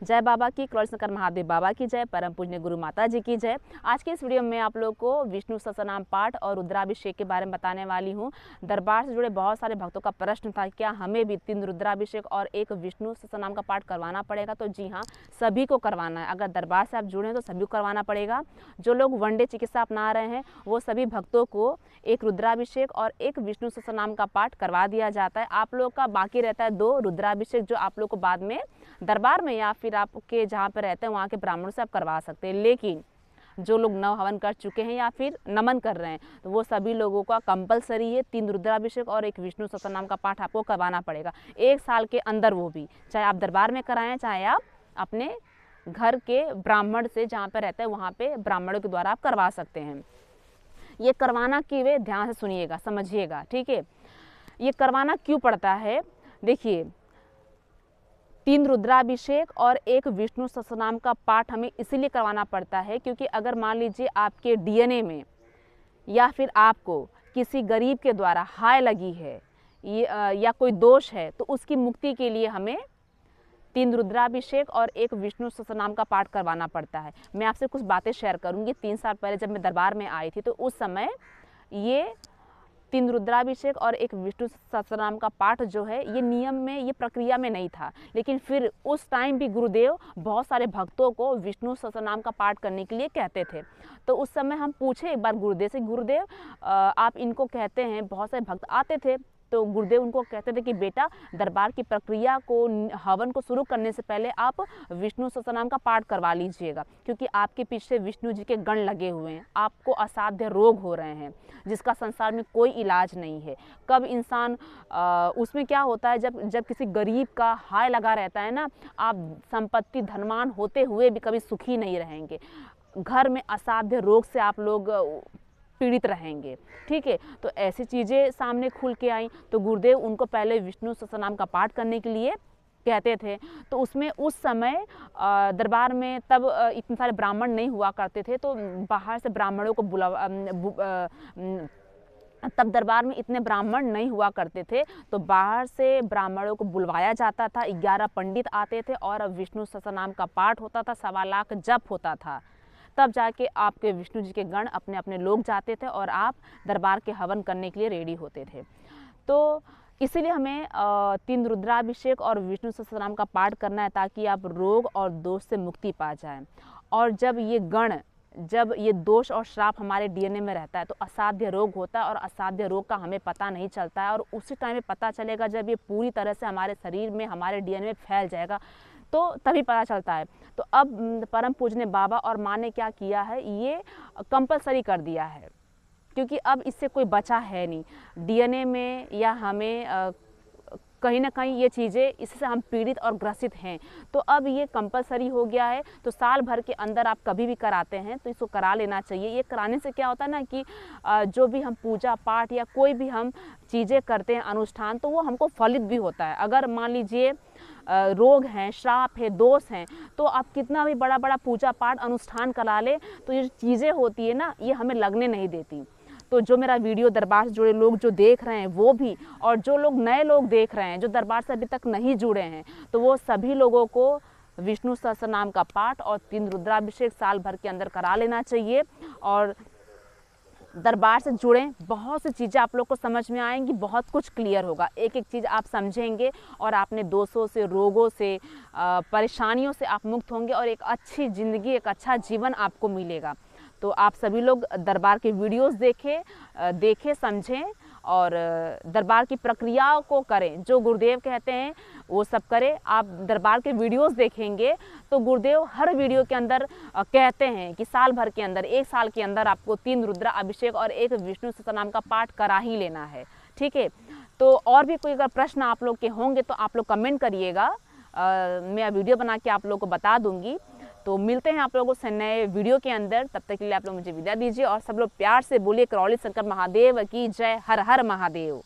जय बाबा की, करौली शंकर महादेव बाबा की जय, परम पूज्य गुरु माता जी की जय। आज के इस वीडियो में आप लोग को विष्णु सहस्त्रनाम पाठ और रुद्राभिषेक के बारे में बताने वाली हूँ। दरबार से जुड़े बहुत सारे भक्तों का प्रश्न था, क्या हमें भी 3 रुद्राभिषेक और 1 विष्णु सहस्त्रनाम का पाठ करवाना पड़ेगा? तो जी हाँ, सभी को करवाना है। अगर दरबार से आप जुड़े हैं तो सभी को करवाना पड़ेगा। जो लोग वनडे चिकित्सा अपना रहे हैं वो सभी भक्तों को 1 रुद्राभिषेक और 1 विष्णु सहस्त्रनाम का पाठ करवा दिया जाता है। आप लोग का बाकी रहता है 2 रुद्राभिषेक, जो आप लोग को बाद में दरबार में या फिर आपके जहाँ पे रहते हैं वहाँ के ब्राह्मण से आप करवा सकते हैं। लेकिन जो लोग नव हवन कर चुके हैं या फिर नमन कर रहे हैं तो वो सभी लोगों का कंपलसरी है 3 रुद्राभिषेक और 1 विष्णु सहस्त्रनाम का पाठ आपको करवाना पड़ेगा 1 साल के अंदर। वो भी चाहे आप दरबार में कराएं, चाहे आप अपने घर के ब्राह्मण से जहाँ पे रहते हैं वहाँ पे ब्राह्मणों के द्वारा आप करवा सकते हैं। ये करवाना कि वे ध्यान से सुनिएगा, समझिएगा, ठीक है। ये करवाना क्यों पड़ता है? देखिए, 3 रुद्राभिषेक और 1 विष्णु सहस्त्रनाम का पाठ हमें इसीलिए करवाना पड़ता है क्योंकि अगर मान लीजिए आपके डीएनए में या फिर आपको किसी गरीब के द्वारा हाय लगी है या कोई दोष है तो उसकी मुक्ति के लिए हमें 3 रुद्राभिषेक और 1 विष्णु सहस्त्रनाम का पाठ करवाना पड़ता है। मैं आपसे कुछ बातें शेयर करूंगी। 3 साल पहले जब मैं दरबार में आई थी तो उस समय ये 3 रुद्राभिषेक और 1 विष्णु सहस्त्रनाम का पाठ जो है ये नियम में, ये प्रक्रिया में नहीं था। लेकिन फिर उस टाइम भी गुरुदेव बहुत सारे भक्तों को विष्णु सहस्त्रनाम का पाठ करने के लिए कहते थे। तो उस समय हम पूछे एक बार गुरुदेव से, गुरुदेव आप इनको कहते हैं, बहुत सारे भक्त आते थे तो गुरुदेव उनको कहते थे कि बेटा दरबार की प्रक्रिया को, हवन को शुरू करने से पहले आप विष्णु सहस्त्रनाम का पाठ करवा लीजिएगा क्योंकि आपके पीछे विष्णु जी के गण लगे हुए हैं। आपको असाध्य रोग हो रहे हैं जिसका संसार में कोई इलाज नहीं है। कब इंसान उसमें क्या होता है, जब किसी गरीब का हाय लगा रहता है ना, आप संपत्ति धनवान होते हुए भी कभी सुखी नहीं रहेंगे। घर में असाध्य रोग से आप लोग पीड़ित रहेंगे, ठीक है। तो ऐसी चीज़ें सामने खुल के आई तो गुरुदेव उनको पहले विष्णु सहस्त्रनाम का पाठ करने के लिए कहते थे। तो उसमें उस समय दरबार में तब इतने सारे ब्राह्मण नहीं हुआ करते थे तो बाहर से ब्राह्मणों को तब दरबार में इतने ब्राह्मण नहीं हुआ करते थे तो बाहर से ब्राह्मणों को बुलवाया जाता था। 11 पंडित आते थे और विष्णु सहस्त्रनाम का पाठ होता था, 1.25 लाख जप होता था। तब जाके आपके विष्णु जी के गण अपने अपने लोग जाते थे और आप दरबार के हवन करने के लिए रेडी होते थे। तो इसीलिए हमें 3 रुद्राभिषेक और विष्णु सहस्त्रनाम का पाठ करना है ताकि आप रोग और दोष से मुक्ति पा जाएं। और जब ये दोष और श्राप हमारे डीएनए में रहता है तो असाध्य रोग होता है और असाध्य रोग का हमें पता नहीं चलता है और उसी टाइम में पता चलेगा जब ये पूरी तरह से हमारे शरीर में, हमारे डीएनए में फैल जाएगा तो तभी पता चलता है। तो अब परम पूज्य बाबा और माँ ने क्या किया है, ये कंपलसरी कर दिया है क्योंकि अब इससे कोई बचा है नहीं। डीएनए में या हमें कहीं ना कहीं ये चीज़ें, इससे हम पीड़ित और ग्रसित हैं तो अब ये कंपलसरी हो गया है। तो साल भर के अंदर आप कभी भी कराते हैं तो इसको करा लेना चाहिए। ये कराने से क्या होता है ना कि जो भी हम पूजा पाठ या कोई भी हम चीज़ें करते हैं, अनुष्ठान, तो वो हमको फलित भी होता है। अगर मान लीजिए रोग हैं, श्राप है, दोष हैं तो आप कितना भी बड़ा बड़ा पूजा पाठ अनुष्ठान करा ले तो ये चीज़ें होती है ना, ये हमें लगने नहीं देती। तो जो मेरा वीडियो दरबार से जुड़े लोग जो देख रहे हैं वो भी, और जो लोग नए लोग देख रहे हैं जो दरबार से अभी तक नहीं जुड़े हैं, तो वो सभी लोगों को विष्णु सहस्त्रनाम का पाठ और 3 रुद्राभिषेक साल भर के अंदर करा लेना चाहिए। और दरबार से जुड़ें, बहुत सी चीज़ें आप लोग को समझ में आएंगी, बहुत कुछ क्लियर होगा, एक एक चीज़ आप समझेंगे और आपने दोषों से, रोगों से, परेशानियों से आप मुक्त होंगे और एक अच्छी ज़िंदगी, एक अच्छा जीवन आपको मिलेगा। तो आप सभी लोग दरबार के वीडियोस देखें, समझें और दरबार की प्रक्रियाओं को करें। जो गुरुदेव कहते हैं वो सब करें। आप दरबार के वीडियोस देखेंगे तो गुरुदेव हर वीडियो के अंदर कहते हैं कि साल भर के अंदर, 1 साल के अंदर आपको 3 रुद्राभिषेक और 1 विष्णु सहस्त्रनाम का पाठ करा ही लेना है, ठीक है। तो और भी कोई अगर प्रश्न आप लोग के होंगे तो आप लोग कमेंट करिएगा, मैं वीडियो बना के आप लोग को बता दूंगी। तो मिलते हैं आप लोगों से नए वीडियो के अंदर, तब तक के लिए आप लोग मुझे विदा दीजिए और सब लोग प्यार से बोलिए करौली शंकर महादेव की जय। हर हर महादेव।